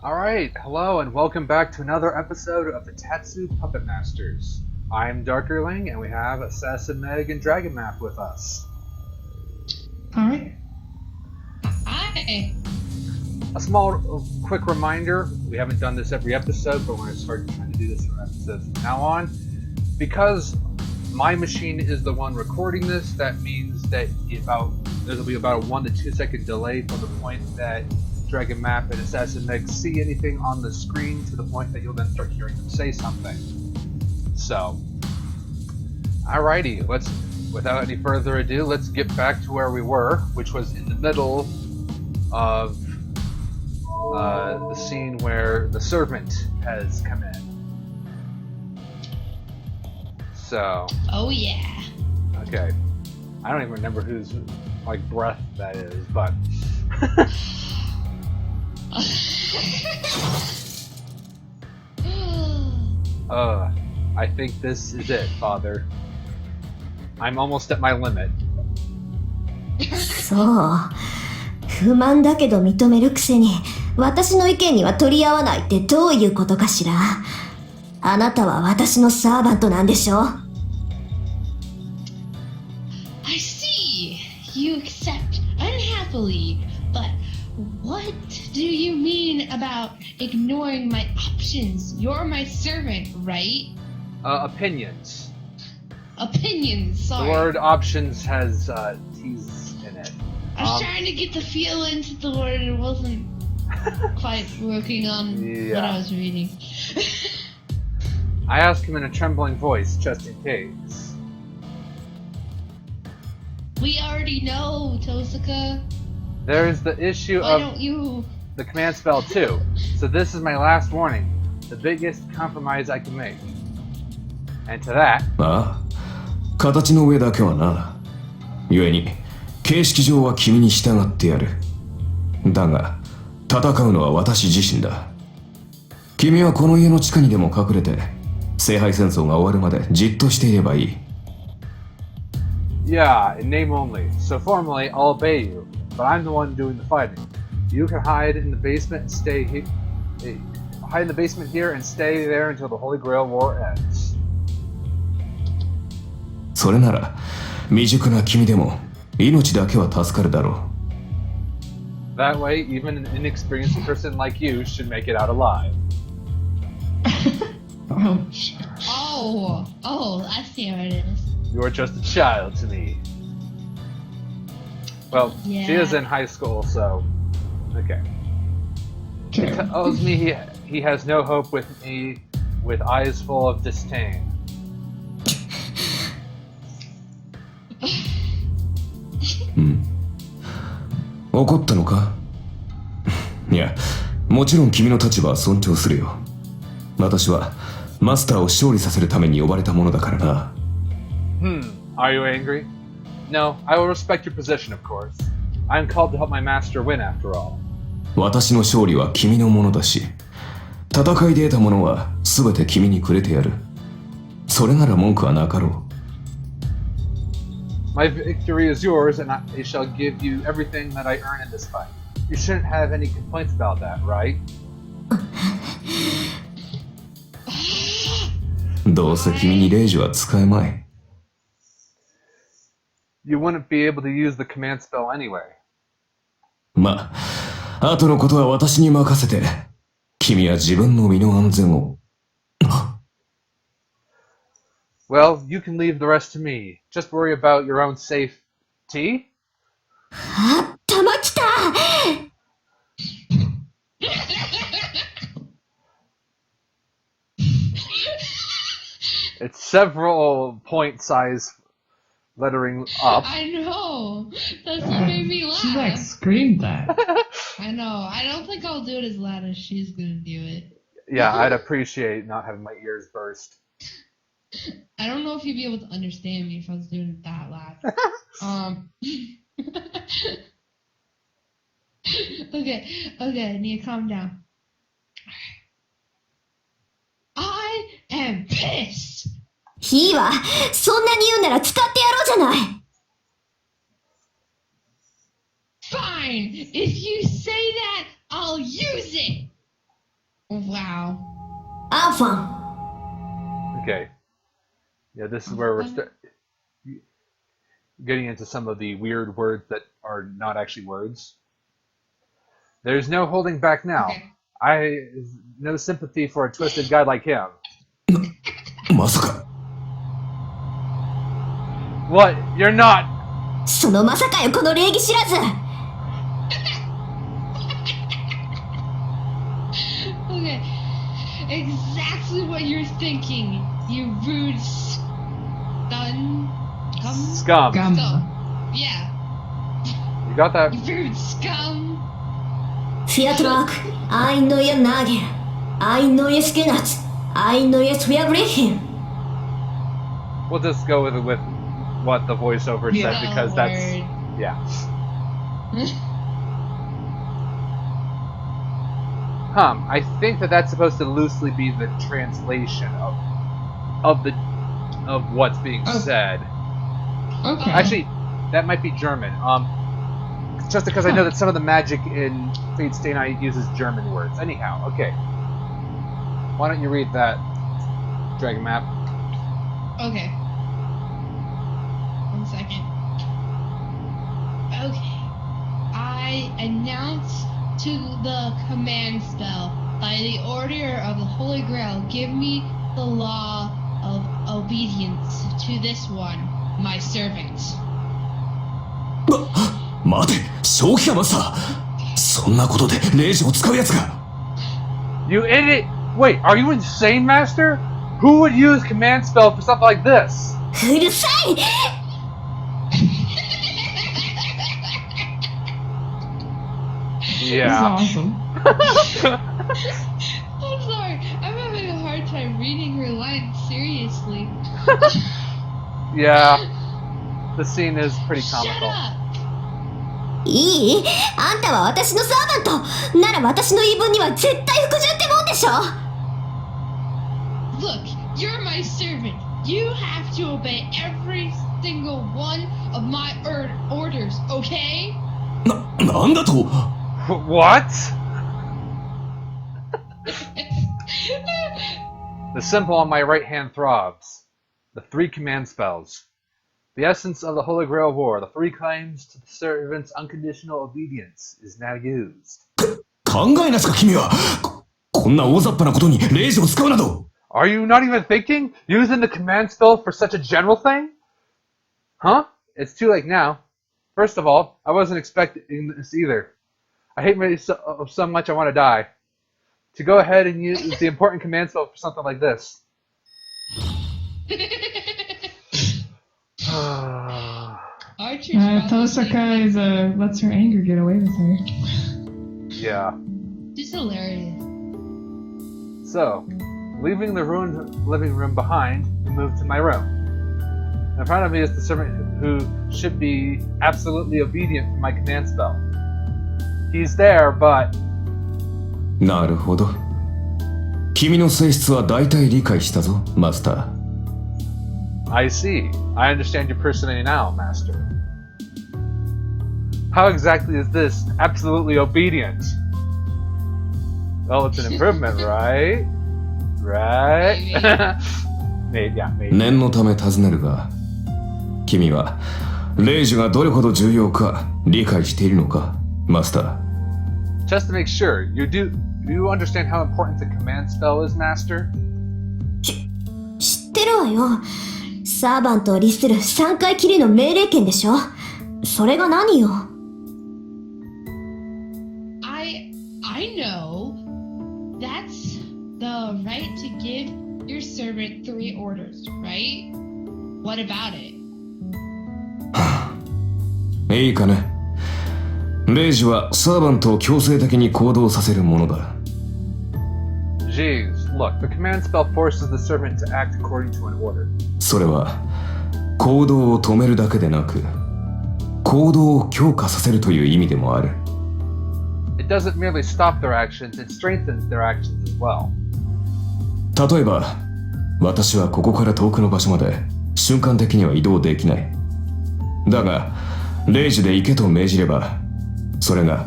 Alright, hello and welcome back to another episode of the Tatsu Puppet Masters. I'm Darkerling and we have Assassin Meg and Dragon Map with us. Alright. Hi. A small, quick reminder, we haven't done this every episode, but we're going to start trying to do this from episodes from now on. Because my machine is the one recording this, that means that there'll be about a 1 to 2 second delay from the point that Dragon Map and Assassin Meg see anything on the screen to the point that you'll then start hearing them say something. So, alrighty, without any further ado, let's get back to where we were, which was in the middle of the scene where the servant has come in. So. Oh yeah. Okay. I don't even remember whose breath that is, but. I think this is it, Father. I'm almost at my limit. そう。不満だけど認めるくせに、私の意見には取り合わないってどういうことかしら。あなたは私のサーバントなんでしょ? I see. You accept unhappily, but what do you mean about ignoring my options? You're my servant, right? Opinions. Opinions, sorry. The word options has T's in it. I was trying to get the feel into the word and it wasn't quite working on what I was reading. I asked him in a trembling voice, just in case. We already know, Tosaka. There's the issue Why of don't you... the command spell too. So this is my last warning. The biggest compromise I can make. And to that... ああ、形の上だけはな。故に、形式上は君に従ってやる。だが、戦うのは私自身だ。君はこの家の地下にでも隠れて、聖杯戦争が終わるまでじっとしていればいい。Yeah, in name only. So formally, I'll obey you, but I'm the one doing the fighting. You can hide in the basement and stay hide in the basement here and stay there until the Holy Grail War ends. それなら、未熟な君でも命だけは助かるだろう。That way, even an inexperienced person like you should make it out alive. Oh, I see what it is. You're just a child to me. Well, Yeah. she is in high school, so... Okay. He tells me he has no hope with me, with eyes full of disdain. うん。怒ったのか？いや、もちろん君の立場は尊重するよ。私はマスターを勝利させるために呼ばれたものだからな。Are you angry? No, I will respect your position, of course. I am called to help my master win, after all. 私の勝利は君のものだし、戦いで得たものは全て君にくれてやる。それなら文句はなかろう。My victory is yours, and I shall give you everything that I earn in this fight. You shouldn't have any complaints about that, right? どうせ君にレイジは使えまい。You wouldn't be able to use the command spell anyway. まあ、後のことは私に任せて、君は自分の身の安全を。Well, you can leave the rest to me. Just worry about your own safety. あ、玉来た! It's several point size lettering up. I know. That's what made me laugh. She screamed that. I know. I don't think I'll do it as loud as she's gonna do it. Yeah, I'd appreciate not having my ears burst. I don't know if you'd be able to understand me if I was doing it that loud. Okay, Nia, calm down. I am pissed! いいわ。そんなに言うなら使ってやろうじゃない。Fine! If you say that, I'll use it! Wow. Alpha. Okay. Yeah, this is where we're getting into some of the weird words that are not actually words. There's no holding back now. Okay. I no sympathy for a twisted guy like him. まさか What? You're not. そのまさかよ、この礼儀知らず。Okay. Exactly what you're thinking, you rude scum. Scum. Scum. Yeah. You got that? You rude scum. フィアトラーク、I know your nagel. I know your skinnuts. I know your swearbreaking. We'll just go with what the voiceover said because that's yeah. I think that's supposed to loosely be the translation of what's being said. Okay. Actually, that might be German. Just because I know that some of the magic in Fate Stay Night uses German words. Anyhow, okay. Why don't you read that dragon map? Okay. 1 second. Okay. I announce to the command spell, by the order of the Holy Grail, give me the law of obedience to this one, my servant. 待て正気かマスターそんなことでレイジを使うやつが You idiot! Wait, are you insane, Master? Who would use command spell for something like this? うるさい。 Yeah. This is awesome. I'm sorry, I'm having a hard time reading her lines seriously. Yeah. The scene is pretty Shut comical. up! いい？あんたは私のサーバント。なら私の言い分には絶対服従ってもんでしょ。 Look, you're my servant. You have to obey every single one of my orders, okay? なんだと What? The symbol on my right hand throbs. The 3 command spells. The essence of the Holy Grail War, the 3 claims to the servant's unconditional obedience, is now used. 考えなすか君はこんな大雑把なことにレイジを使うなど Are you not even thinking? Using the command spell for such a general thing? Huh? It's too late now. First of all, I wasn't expecting this either. I hate myself so much I want to die. To go ahead and use the important command spell for something like this. Archer's probably Tosaka is lets her anger get away with her. Yeah. just hilarious. So, leaving the ruined living room behind, we move to my room. In front of me is the servant who should be absolutely obedient to my command spell. He's there, but なるほど君の性質は大体理解したぞマスター I see. I understand your personality now, Master. How exactly is this absolutely obedient? Well, it's an improvement, right? Right? Maybe. 念のため尋ねるが君はレイジがどれほど重要か理解しているのかマスター Just to make sure, do you understand how important the command spell is, Master? 知ってるわよ。サーバントを律する3回きりの命令権でしょ。それが何よ。I know. That's the right to give your servant 3 orders, right? What about it? いいかねレイジはサーバントを強制的に行動させるものだ Jeez, look, the command spell forces the servant to act according to an order. それは行動を止めるだけでなく行動を強化させるという意味でもある It doesn't merely stop their actions, it strengthens their actions as well. 例えば私はここから遠くの場所まで瞬間的には移動できないだがレイジで行けと命じればそれが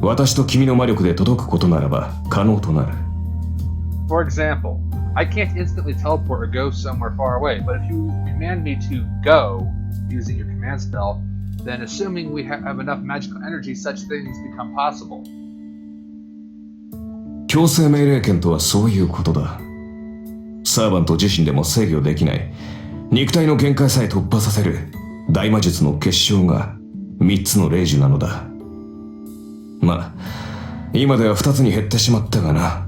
私と君の魔力で届くことならば可能となる For example, I can't instantly teleport or go somewhere far away, but if you command me to go using your command spell, then assuming we have enough magical energy, such things become possible. 強制命令権とはそういうことだ。サーバント自身でも制御できない肉体の限界さえ突破させる大魔術の結晶が3つの霊樹なのだ。まあ今では2つに減ってしまったがな。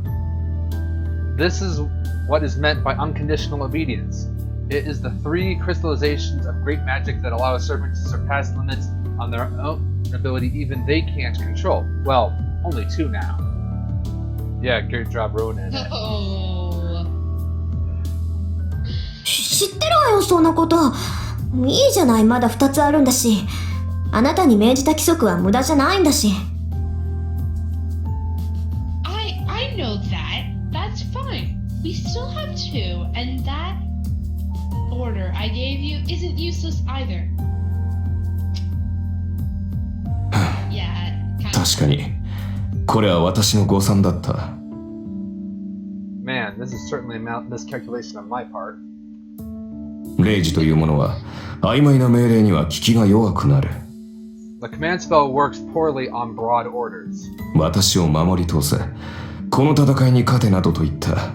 This is what is meant by unconditional obedience. It is the 3 crystallizations of great magic that allow a servant to surpass limits on their own ability even they can't control. Well, only 2 now. Yeah, good job ruining it. Oh. 知ってるわよ、そんなこと。いいじゃない、まだ2つあるんだし。あなたに命じた規則は無駄じゃないんだし。I know that. That's fine. We still have 2, and that order I gave you isn't useless either. Yeah, kind of. 確かにこれは私の誤算だった。 Man, this is certainly a miscalculation on my part. 霊樹というものは曖昧な命令には効きが弱くなる。 The command spell works poorly on broad orders. 私を守り通せ、この戦いに勝てなどといった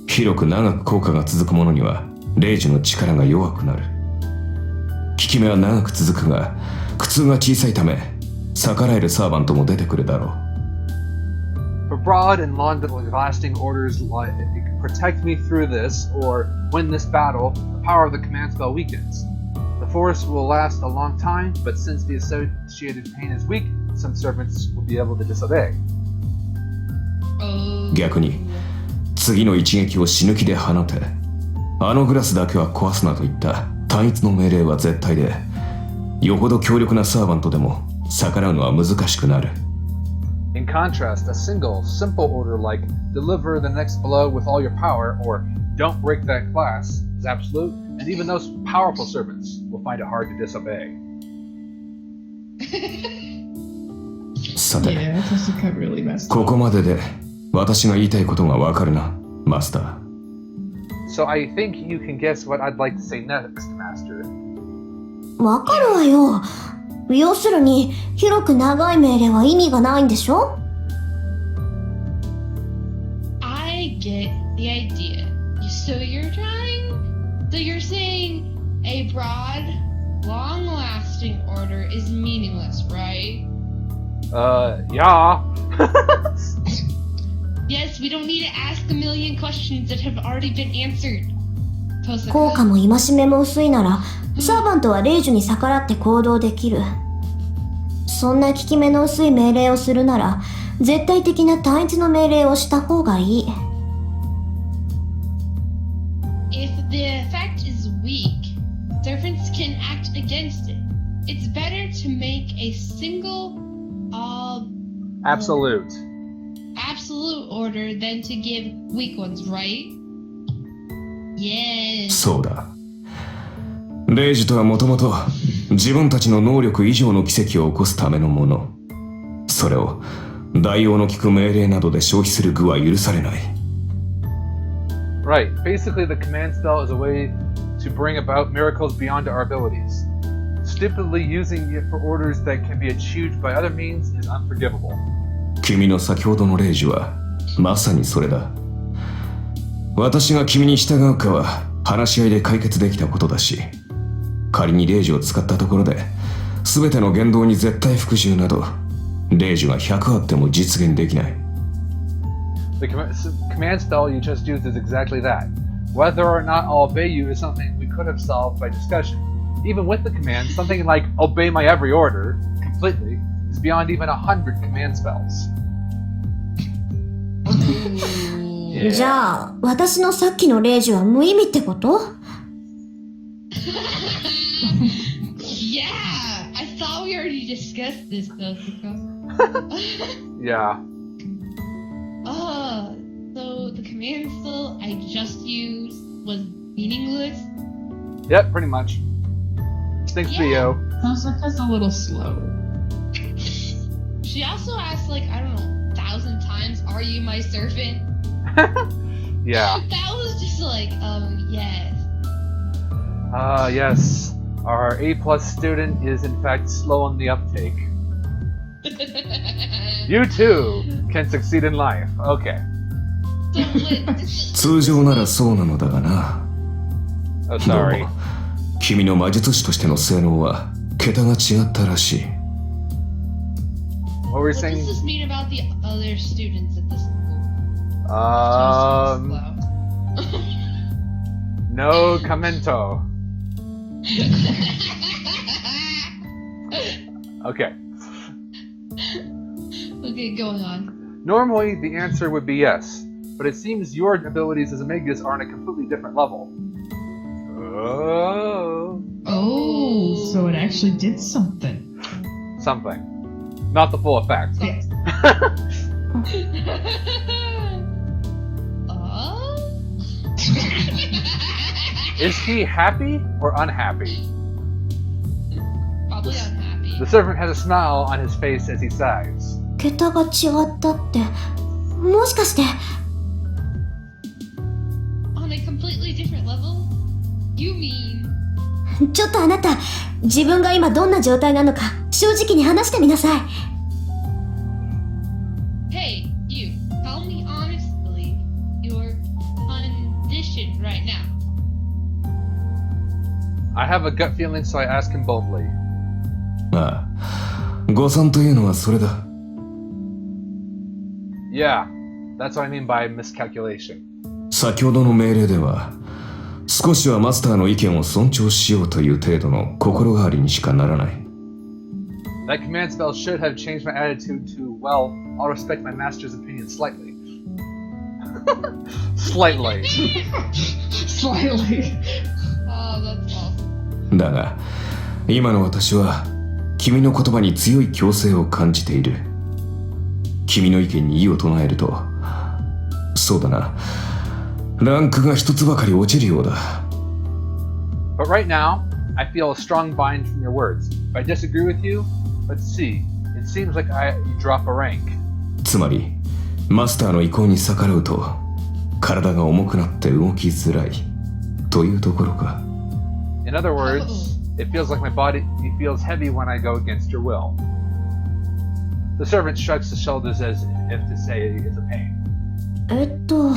広く長く効果が続くものには霊樹の力が弱くなる。効き目は長く続くが苦痛が小さいため逆らえるサーバントも出てくるだろう。 For broad and long-lasting orders like protect me through this or win this battle, the power of the command spell weakens. The force will last a long time, but since the associated pain is weak, some servants will be able to disobey. Oh. 逆に次の一撃を死ぬ気で放て、あのグラスだけは壊すなといった単一の命令は絶対で、よほど強力なサーバントでも逆らうのは難しくなる。 In contrast, a single, simple order like deliver the next blow with all your power or don't break that glass is absolute, and even those powerful servants will find it hard to disobey. さて、 Yeah, Tatsu cut really messed こ up. こまでで私が言いたいことがわかるな、マスター。 So I think you can guess what I'd like to say next, Master. わかるわよ。要するに広く長い命令は意味がないんでしょ。 I get the idea. So you're saying a broad, long-lasting order is meaningless, right? Yeah. Yes, we don't need to ask a million questions that have already been answered. 効果も戒めも薄いならサーバントは霊樹に逆らって行動できる。そんな効き目の薄い命令をするなら絶対的な単一の命令をした方がいい。 If the effect is weak, servants can act against it. It's better to make a single Absolute. absolute order than to give weak ones, right? Yes. そうだ。霊樹とはもともと自分たちの能力以上の奇跡を起こすためのもの。それを代用の効く命令などで消費する具は許されない。 Right. Basically, the command spell is a way to bring about miracles beyond our abilities. Stupidly using it for orders that can be achieved by other means is unforgivable. 君の先ほどの霊樹はまさにそれだ。私が君に従うかは話し合いで解決できたことだし、仮に霊樹を使ったところで全ての言動に絶対服従など霊樹が100あっても実現できない。 The command spell you just used is exactly that. Whether or not I'll obey you is something we could have solved by discussion. Even with the command, something like obey my every order completely is beyond even 100 command spells. じゃあ私のさっきの霊樹は無意味ってこと？ Yeah, I thought we already discussed this, though. Yeah. So the command spell I just used was meaningless? Yep, pretty much. Thanks, Yeah. Theo. Tatsu's a little slow. She also asked, like, I don't know, 1,000 times, are you my servant? Yeah. That was just like, yes. Yes. Our A+ student is in fact slow on the uptake. You too can succeed in life. Okay. So what? 通常ならそうなのだがな。 Oh, どう sorry. も君の魔術師としての性能は桁が違ったらしい。 What were you What does saying? this mean about the other students at the school? No commento. Okay. Okay, going on. Normally, the answer would be yes, but it seems your abilities as a magus are on a completely different level. Oh. Oh, so it actually did something. Something. Not the full effect. Yeah. Is he happy or unhappy? Probably unhappy. The servant has a smile on his face as he sighs. 桁が違ったって、もしかして。 On a completely different level? You mean... ちょっとあなた、自分が今どんな状態なのか正直に話してみなさい。 Hey, you. Tell me honestly your condition right now. I have a gut feeling, so I ask him boldly. ああ、誤算というのはそれだ。 Yeah, that's what I mean by miscalculation. 先ほどの命令では、少しはマスターの意見を尊重しようという程度の心変わりにしかならない。 That command spell should have changed my attitude to, well, I'll respect my master's opinion slightly. Slightly. Slightly. Oh, that's awesome. だが、今の私は君の言葉に強い強制を感じている。君の意見に異を唱えると、そうだな、ランクが一つばかり落ちるようだ。But right now, I feel a strong bind from your words. If I disagree with you, let's see. It seems like you drop a rank. つまり、マスターの意向に逆らうと、体が重くなって動きづらいというところか。In other words, it feels like my body feels heavy when I go against your will. The servant shrugs his shoulders as if to say it's a pain. So...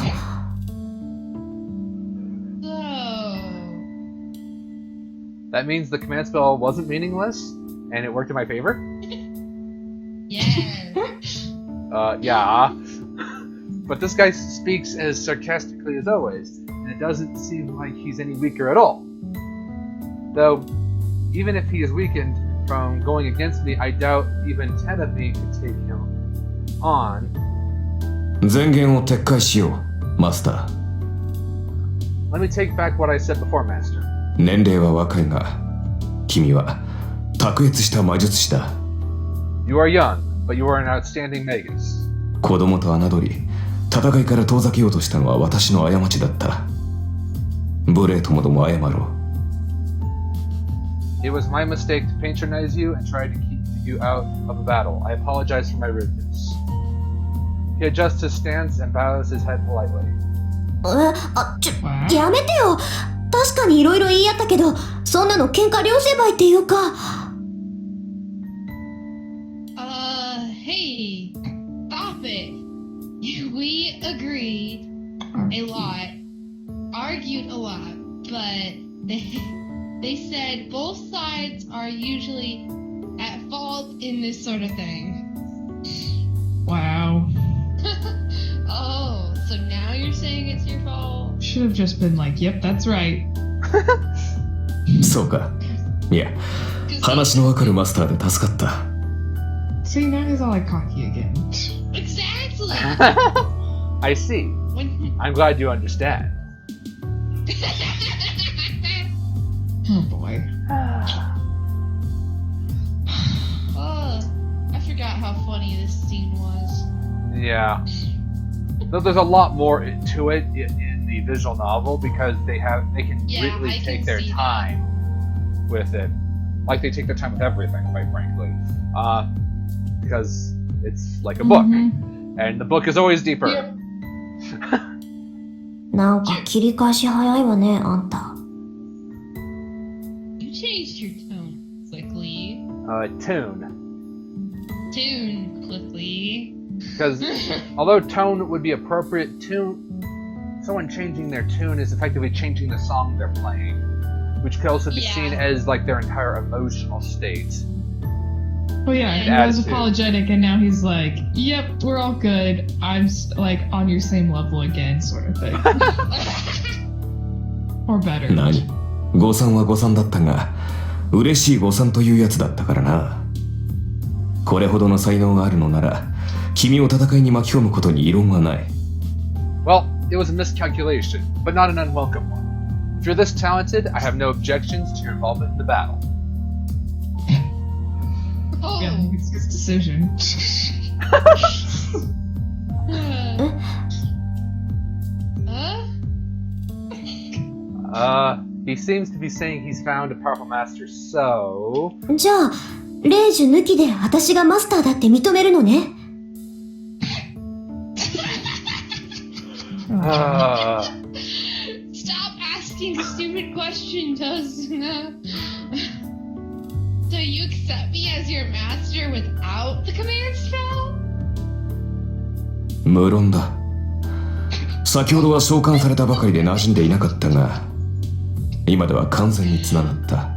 That means the command spell wasn't meaningless, and it worked in my favor? Yes. Yeah. But this guy speaks as sarcastically as always, and it doesn't seem like he's any weaker at all. Though, even if he is weakened from going against me, I doubt even 10 of me could take him on. 前言を撤回しよう、マスター。 Let me take back what I said before, Master. 年齢は若いが、君は卓越した魔術師だ。You are young, but you are an outstanding magus. 子供と侮り、戦いから遠ざけようとしたのは私の過ちだった。無礼ともども謝ろう。It was my mistake to patronize you and try to keep you out of a battle. I apologize for my rudeness. He adjusts his stance and bows his head politely. やめてよ。確かにいろいろ言い合ったけど、そんなの喧嘩両成敗っていうか。Hey, stop it. We agreed a lot, argued a lot, but they said both sides are usually at fault in this sort of thing. Wow. Oh, so now you're saying it's your fault? Should have just been like, yep, that's right. そうか。いや、話のわかるマスターで助かった。See, now he's all like cocky again. Exactly! I see. When... I'm glad you understand. Oh boy. Oh, I forgot how funny this scene was. Yeah. Though there's a lot more to it in the visual novel because they can really I take can their see time with it. Like they take their time with everything, quite frankly. Because it's like a book. And the book is always deeper. Yep. なんか切り返し早いわね、あんた。You changed your tone quickly. Tune. Tune quickly. Because although tone would be appropriate, someone changing their tune is effectively changing the song they're playing, which could also be seen as like their entire emotional state. Well, yeah, he was apologetic, and now he's like, "Yep, we're all good. I'm like on your same level again," sort of thing, or better. 何？誤算は誤算だったが、嬉しい誤算というやつだったからな。これほどの才能があるのなら、君を戦いに巻き込むことに異論はない。Well, it was a miscalculation, but not an unwelcome one. If you're this talented, I have no objections to your involvement in the battle. Oh. Yeah, it's his decision. He seems to be saying he's found a powerful master, so... じゃあ、レイジュ抜きで私がマスターだって認めるのね。Stop asking stupid questions, Tatsu. So you accept me as your master without the command spell? 無論だ。先ほどは召喚されたばかりで馴染んでいなかったが、今では完全につながった。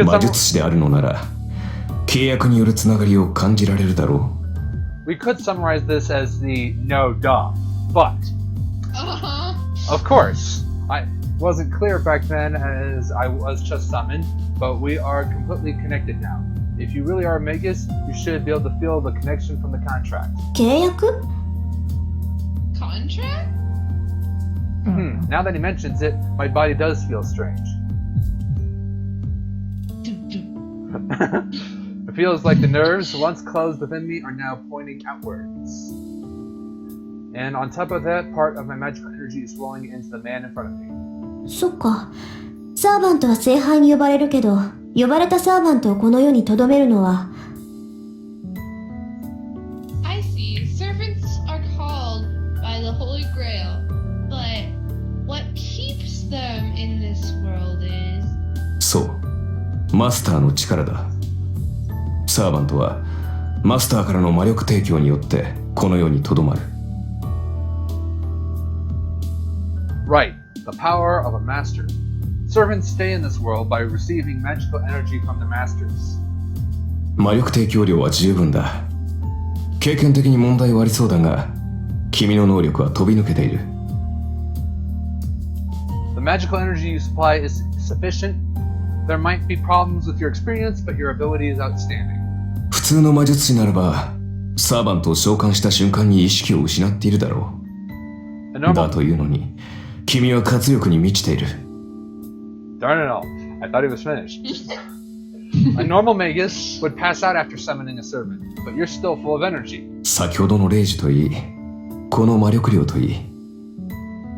魔術師であるのなら、契約によるつながりを感じられるだろう。We could summarize this as the no duh, but of course, I wasn't clear back then as I was just summoned, but we are completely connected now. If you really are a magus, you should be able to feel the connection from the contract. 契約？ Contract? Now that he mentions it, my body does feel strange. It feels like the nerves once closed within me are now pointing outwards. And on top of that, part of my magical energy is flowing into the man in front of me. そっか。サーバントは聖杯に呼ばれるけど、呼ばれたサーバントをこの世に留めるのは。I see. Servants are called by the Holy Grail, but what keeps them in this world is... そう。マスターの力だ。サーバントはマスターからの魔力提供によってこの世に留まる。Right, the power of a master. Servants stay in this world by receiving magical energy from the masters. 魔力提供量は十分だ。経験的に問題はありそうだが、君の能力は飛び抜けている。The magical energy you supply is sufficient. There might be problems with your experience, but your ability is outstanding. 普通の魔術師ならば、サーバントを召喚した瞬間に意識を失っているだろう。だというのに、君は活力に満ちている。Darn it all. I thought he was finished. A normal magus would pass out after summoning a servant, but you're still full of energy. 先ほどのレイジといい、この魔力量といい、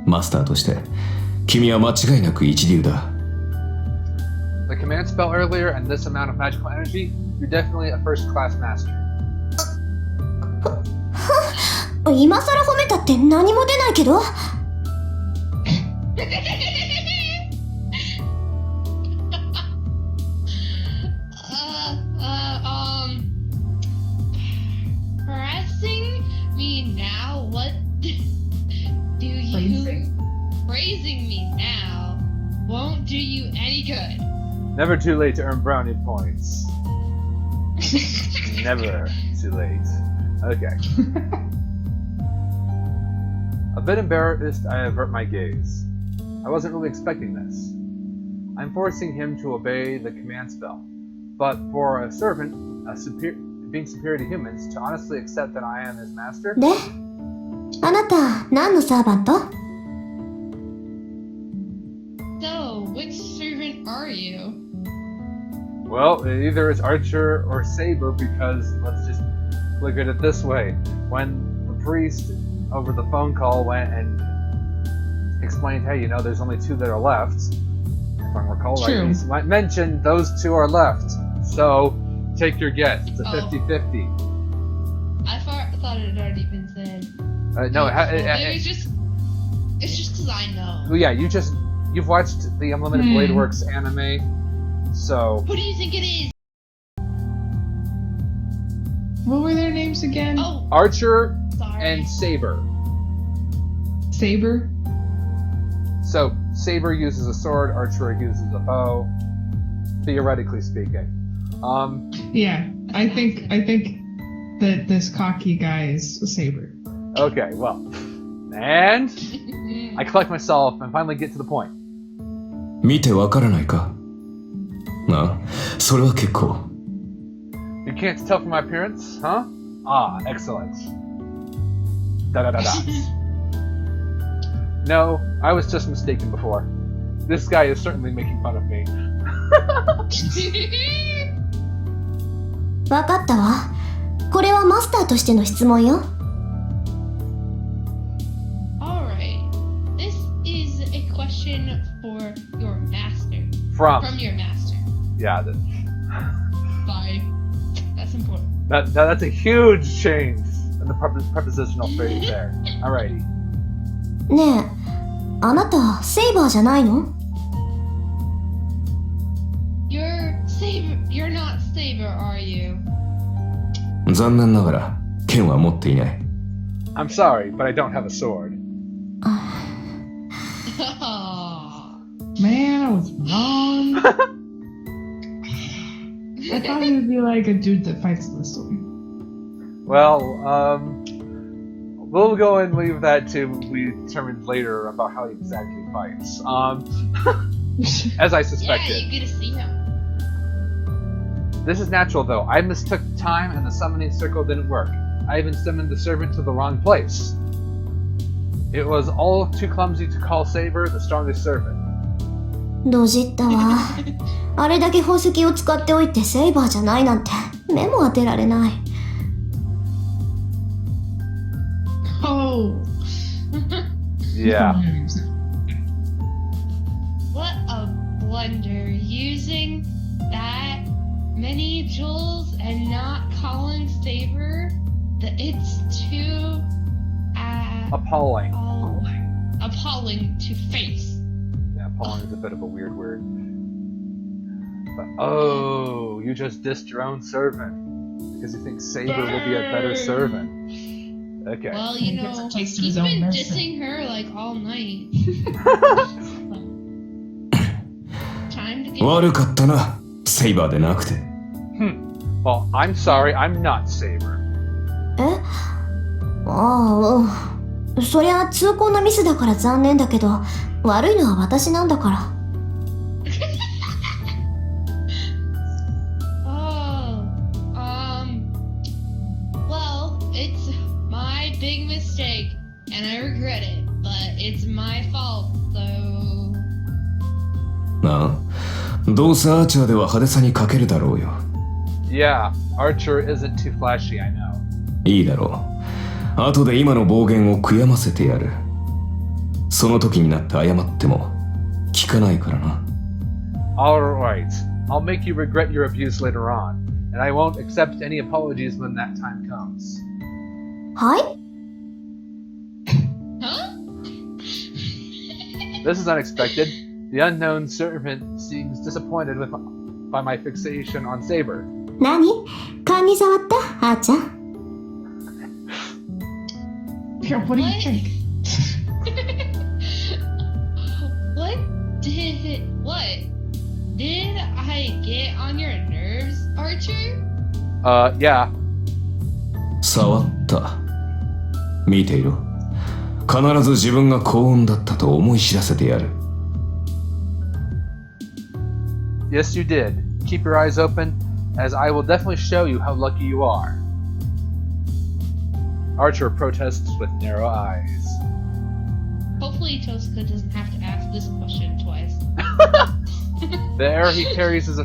マスターとして、君は間違いなく一流だ。The command spell earlier and this amount of magical energy, you're definitely a first-class master. 今更褒めたって何も出ないけど。Pressing me now? What do you... Praising me now won't do you any good. Never too late to earn brownie points. Never too late. Okay. A bit embarrassed, I avert my gaze. I wasn't really expecting this. I'm forcing him to obey the command spell. But for a servant, being superior to humans, to honestly accept that I am his master... で、あなた、何のサーバント？ So, which servant are you? Well, either it's Archer or Saber because, let's just look at it this way. When the priest over the phone call went and explained, hey, you know, there's only two that are left. If I recall right, he mentioned those two are left. So, take your guess. It's a 50-50. I thought it had already been said. No, it was just... It's just because I know. Well, yeah, you've watched the Unlimited Blade Works anime, so. Who do you think it is? What were their names again? Oh, Archer sorry. and Saber. Saber? So Saber uses a sword, Archer uses a bow. Theoretically speaking. Yeah, I think that this cocky guy is a Saber. Okay, well. And I collect myself and finally get to the point. 見てわからないか？ああ、それは結構。You can't tell from my appearance, huh? Ah, excellent. Da-da-da-da. No, I was just mistaken before. This guy is certainly making fun of me. わかったわ。これはマスターとしての質問よ。Alright. This is a question for your master. From your master. Yeah, Bye. That's important. that's a huge change in the prepositional phrase there. Alrighty. ねえ、あなたセイバーじゃないの？ You're not Saber, are you? 残念ながら剣は持っていない。I'm sorry, but I don't have a sword. Man, I was wrong. I thought he would be like a dude that fights in the story. Well, we'll go and leave that to be determined later about how he exactly fights. As I Yeah, suspected. you get to see him. This is natural though. I mistook time and the summoning circle didn't work. I even summoned the servant to the wrong place. It was all too clumsy to call Saber the strongest servant. ドジったわ。あれだけ宝石を使っておいてセイバーじゃないなんて目も当てられない。Oh. Yeah. What a blunder. Using that many jewels and not calling Saber. It's too Appalling. appalling to face. Yeah, appalling is a bit of a weird word. But oh, you just dissed your own servant because you think Saber will be a better servant. Okay. Well, He you gets a know, taste of he's his own been medicine. dissing her like all night. Time to get. 悪かったな、セイバーでなくて。Well, I'm sorry, I'm not Saber. え？ああ、そりゃ痛恨のミスだから残念だけど、悪いのは私なんだから。Well, it's my big mistake, and I regret it, but it's my fault, so. なあ、どうせアーチャーでは派手さに欠けるだろうよ。Yeah, Archer isn't too flashy, I know. いいだろう。後で今の暴言を悔やませてやる。その時になって謝っても聞かないからな。Alright, I'll make you regret your abuse later on, and I won't accept any apologies when that time comes. はい？ Huh? This is unexpected. The unknown servant seems disappointed by my fixation on Saber. 何？勘に触った？あーちゃん。Yeah, what do you think? What? Did I get on your nerves, Archer? Yeah. 触った。見ていろ。必ず自分が幸運だったと思い知らせてやる。Yes, you did. Keep your eyes open, as I will definitely show you how lucky you are. Archer protests with narrow eyes. Hopefully Tosuka doesn't have to ask this question twice. There he carries his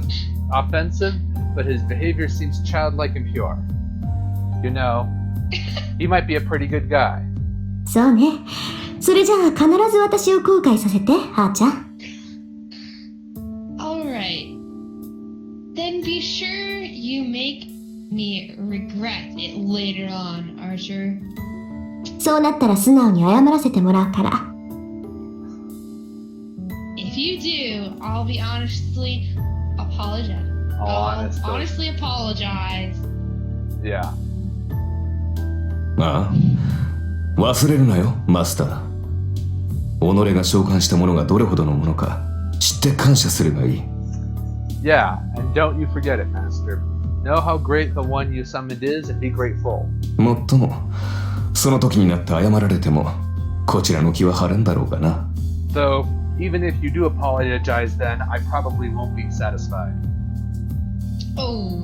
offensive, but his behavior seems childlike and pure. You know, he might be a pretty good guy. そうね。それじゃあ必ず私を後悔させて、あーちゃん。Alright. Then be sure you make me regret it later on, Archer. そうなったら素直に謝らせてもらうから。I'll be honestly apologetic. Honestly apologize. Yeah. ああ、忘れるなよ、マスター。己が召喚したものがどれほどのものか知って感謝すればいい。Yeah, and don't you forget it, Master. Know how great the one you summoned is and be grateful. もっとも、その時になって謝られても、こちらの気は晴れんだろうがな。Though, even if you do apologize then, I probably won't be satisfied. Oh.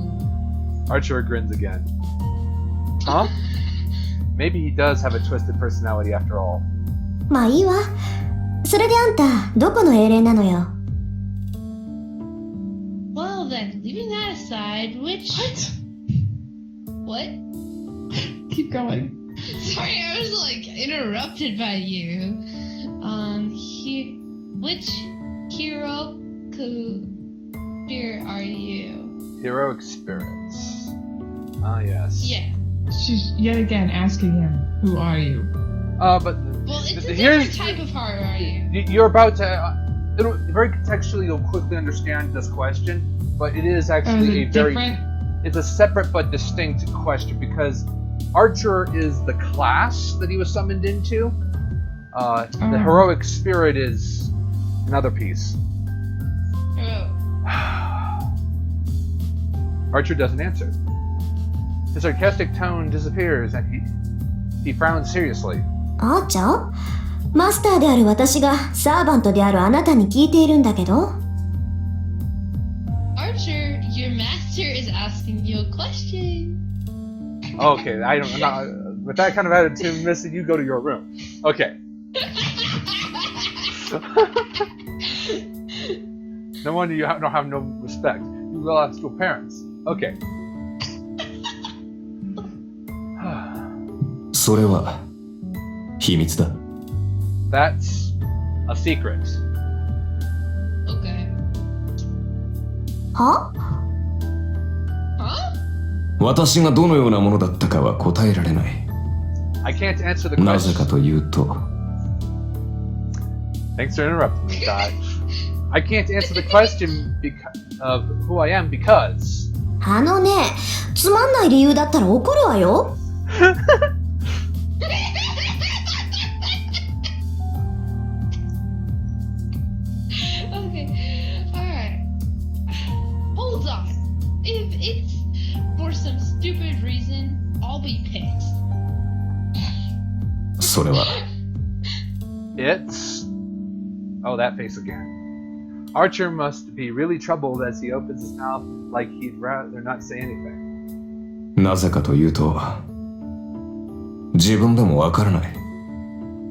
Archer grins again. Huh? Maybe he does have a twisted personality after all. まあいいわ。それであんた、どこの英霊なのよ。Well then, leaving that aside, which... What? Keep going. Sorry, I was like interrupted by you. Which hero spirit are you? Heroic spirits. Ah, yes. Yeah. She's yet again asking him, who are you? But Well, it's a here's different type of heart, are you? you're about to. Very contextually, you'll quickly understand this question, but it is actually a very. Different? It's a separate but distinct question because Archer is the class that he was summoned into. The heroic spirit is another piece. Oh. Archer doesn't answer. His sarcastic tone disappears and he frowns seriously. あーちゃん、マスターである私がサーバントであるあなたに聞いているんだけど。Archer, your master is asking you a question. Okay, I'm not with that kind of attitude, Missy. You go to your room. Okay. No wonder you don't have no respect. You will ask your parents. Okay. それは秘密だ。That's a secret. Okay. は？ Huh? 私がどのようなものだったかは答えられない。 I can't answer the なぜ question. かというと、 Thanks for interrupting me, Todd. I can't answer the question of who I am because. あのね、つまんない理由だったら怒るわよ。Okay. Alright. Hold on. If it's for some stupid reason, I'll be pissed. それは It's. Oh, that face again. Archer must be really troubled as he opens his mouth like he'd rather not say anything. なぜかというと、自分でもわからない。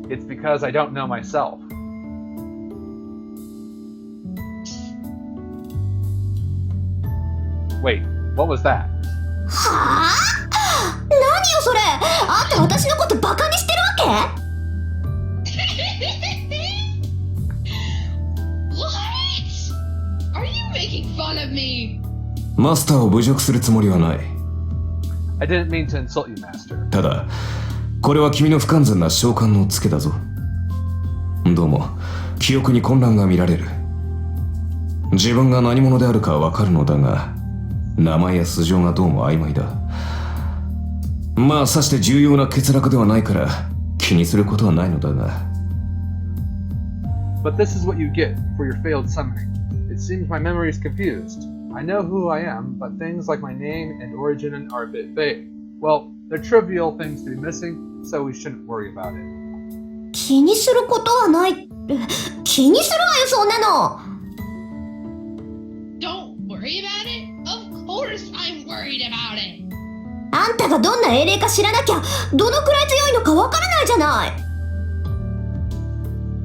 It's because I don't know myself. Wait, what was that? はぁ？何よそれ！あんた私のことバカにしてるわけ？ What? Are you making fun of me? マスターを侮辱するつもりはない。 I didn't mean to insult you, Master. ただ、これは君の不完全な召喚のツケだぞ。どうも、記憶に混乱が見られる。自分が何者であるかはわかるのだが、名前や素性がどうも曖昧だ。まあ、さして重要な欠落ではないから、気にすることはないのだが。But this is what you get for your failed summoning. It seems my memory is confused. I know who I am, but things like my name and origin are a bit vague. Well, they're trivial things to be missing, so we shouldn't worry about it. 気にすることはない。気にするわよそんなの。Don't worry about it? Of course I'm worried about it. あんたがどんな英霊か知らなきゃどのくらい強いのかわからないじゃない。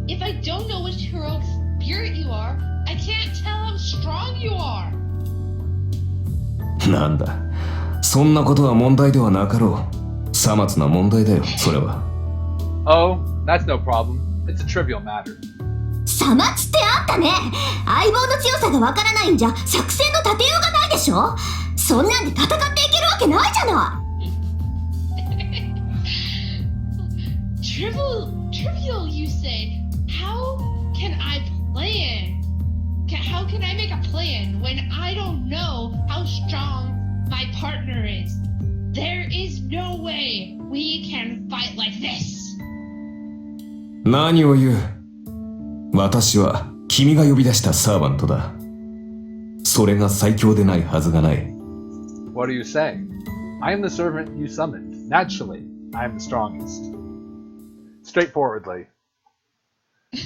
If I don't know which heroic spirit you are, I can't tell how strong you are. なんだ、そんなことは問題ではなかろう。さまつな問題だよ、それは。Oh, that's no problem. It's a trivial matter. さまつってあんたね、相棒の強さがわからないんじゃ作戦の立てようがないでしょ。そんなんで戦っていけるわけないじゃない。Trivial, you say? How can I plan? How can I make a plan when I don't know how strong my partner is? There is no way we can fight like this. 何を言う。私は君が呼び出したサーバントだ。それが最強でないはずがない。What are you saying? I am the servant you summoned. Naturally, I am the strongest. Straightforwardly.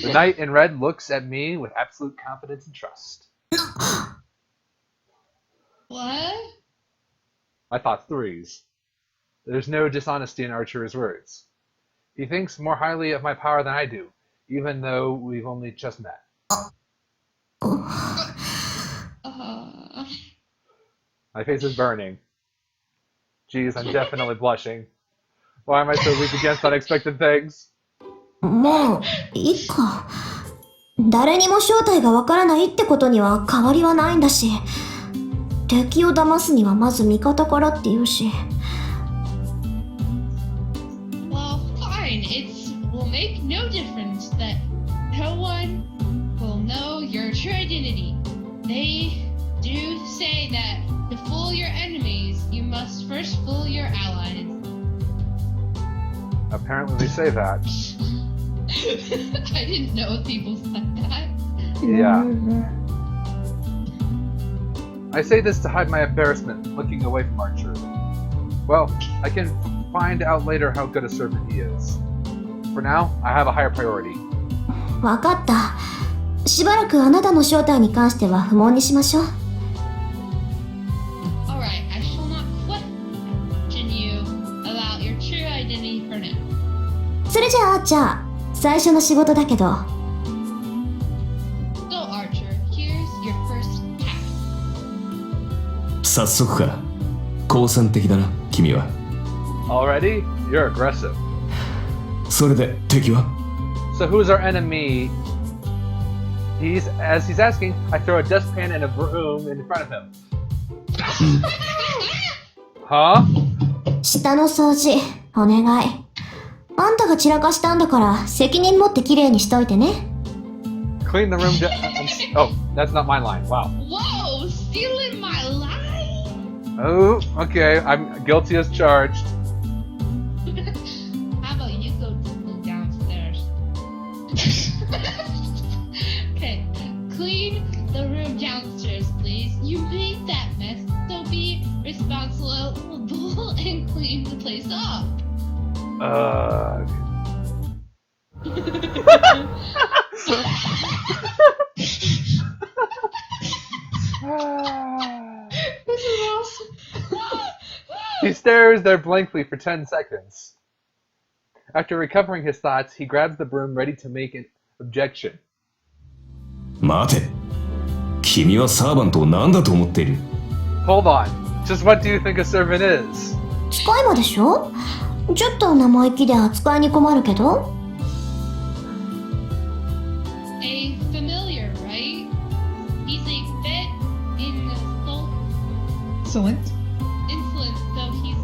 The knight in red looks at me with absolute confidence and trust. What? I thought threes. There's no dishonesty in Archer's words. He thinks more highly of my power than I do, even though we've only just met. My face is burning. Jeez, I'm definitely blushing. Why am I so weak against unexpected things? もういいか。誰にも正体がわからないってことには変わりはないんだし、敵を騙すにはまず味方からって言うし。Well, fine. It will make no difference that no one will know your true identity. They do say that to fool your enemies, you must first fool your allies. Apparently they say that. I didn't know people said that. Yeah. I say this to hide my embarrassment looking away from Archer. Well, I can find out later how good a servant he is. For now, I have a higher priority. わかった。しばらくあなたの正体に関しては不問にしましょう。Alright, I shall not question you about your true identity for now. それじゃあ、最初の仕事だけど。So, Archer, here's your first task. 早速か。好戦的だな、君は。Already? You're aggressive. それで敵は？ So who's our enemy? As he's asking, I throw a dustpan and a broom in front of him. Huh? 下の掃除、お願い。あんたが散らかしたんだから責任持ってきれいにしといてね。Clean the room Oh, that's not my line. Wow. Whoa, stealing my line? Oh, okay. I'm guilty as charged. How about you go downstairs? Okay, clean the room downstairs, please. You made that mess, so be responsible and clean the place up. This is awesome. He stares there blankly for 10 seconds. After recovering his thoughts, he grabs the broom ready to make an objection. 待て。君はサーバントを何だと思っている？ Hold on. Just what do you think a servant is? 使い魔でしょ？ちょっと生意気で扱いに困るけど。A familiar, right? He's a bit Insolent. insolent, so he's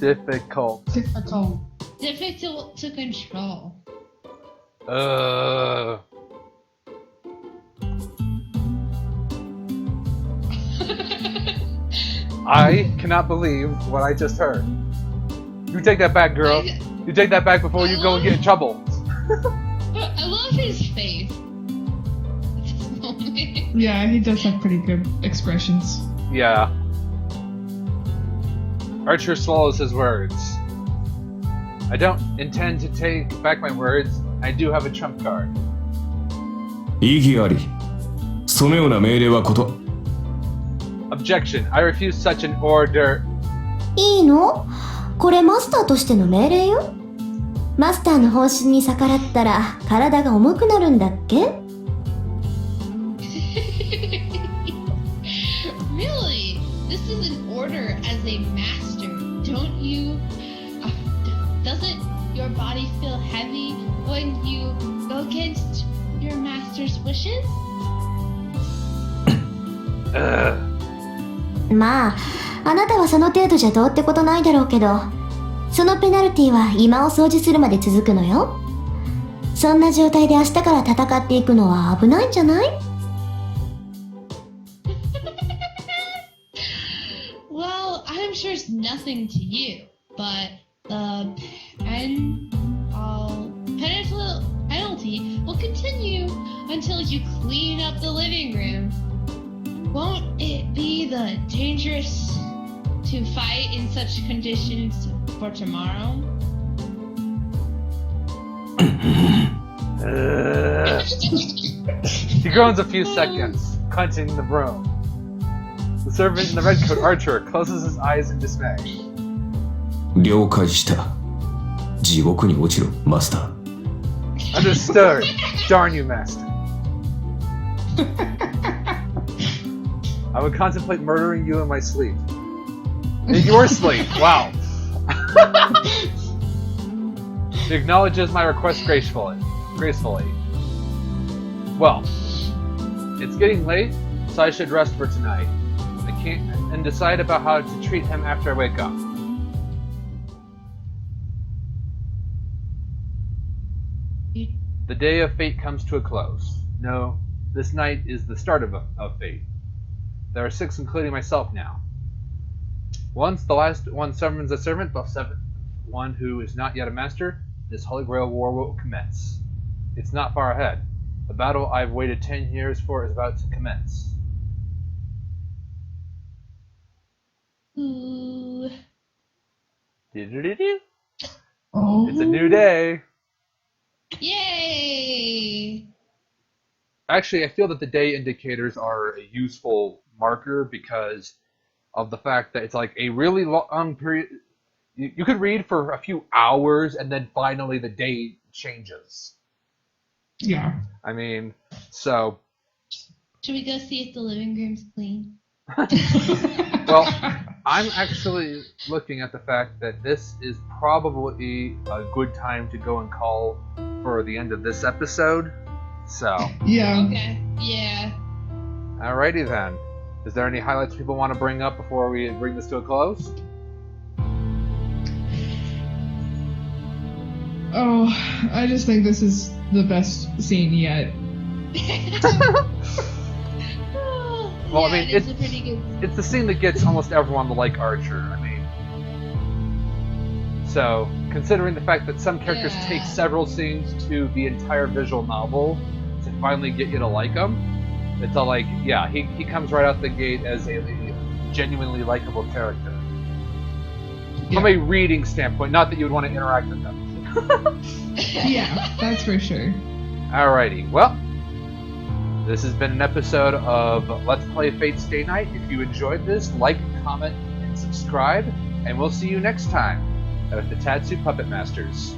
Difficult. difficult to control. I cannot believe what I just heard. You take that back, girl. You take that back before you go and get in trouble. I love his face. Yeah, he does have pretty good expressions. Yeah. Archer swallows his words. I don't intend to take back my words. I do have a trump card. 異議あり。そのような命令はこと。Objection. I refuse such an order. いいの？これマスターとしての命令よ。マスターの方針に逆らったら体が重くなるんだっけ？ Really? This is an order as a master. Don't you... doesn't your body feel heavy when you go against your master's wishes? まあ、あなたはその程度じゃどうってことないだろうけど、そのペナルティは今を掃除するまで続くのよ。そんな状態で明日から戦っていくのは危ないんじゃない？ Well, I'm sure it's nothing to you, but the penalty will continue until you clean up the living room. Won't it be the dangerous to fight in such conditions for tomorrow? He groans a few seconds, clenching the broom. The servant in the red coat archer closes his eyes in dismay. 了解した。地獄に落ちろ、マスター。Understood. Darn you, master. I would contemplate murdering you in my sleep. In your sleep. Wow. He acknowledges my request gracefully. Well, it's getting late, so I should rest for tonight. I can't and decide about how to treat him after I wake up. The day of fate comes to a close. No, this night is the start of fate. There are 6, including myself now. Once the last one summons a servant, the 7th one who is not yet a master, this Holy Grail War will commence. It's not far ahead. The battle I've waited 10 years for is about to commence. Ooh. Do-do-do-do. Oh. It's a new day. Yay! Actually, I feel that the day indicators are a useful marker because of the fact that it's like a really long period. You could read for a few hours and then finally the day changes. Yeah. I mean, so. Should we go see if the living room's clean? Well, I'm actually looking at the fact that this is probably a good time to go and call for the end of this episode. So. Yeah. Okay. Yeah. Alrighty then. Is there any highlights people want to bring up before we bring this to a close? Oh, I just think this is the best scene yet. Well, Yeah, I mean, it's a pretty good. It's the scene that gets almost everyone to like Archer. I mean, so considering the fact that some characters Yeah. take several scenes to the entire visual novel to finally get you to like him, it's all like, yeah, he comes right out the gate as a genuinely likable character. From a reading standpoint, not that you would want to interact with them. Yeah, that's for sure. Alrighty, well, this has been an episode of Let's Play Fate Stay Night. If you enjoyed this, like, comment, and subscribe, and we'll see you next time at the Tatsu Puppet Masters.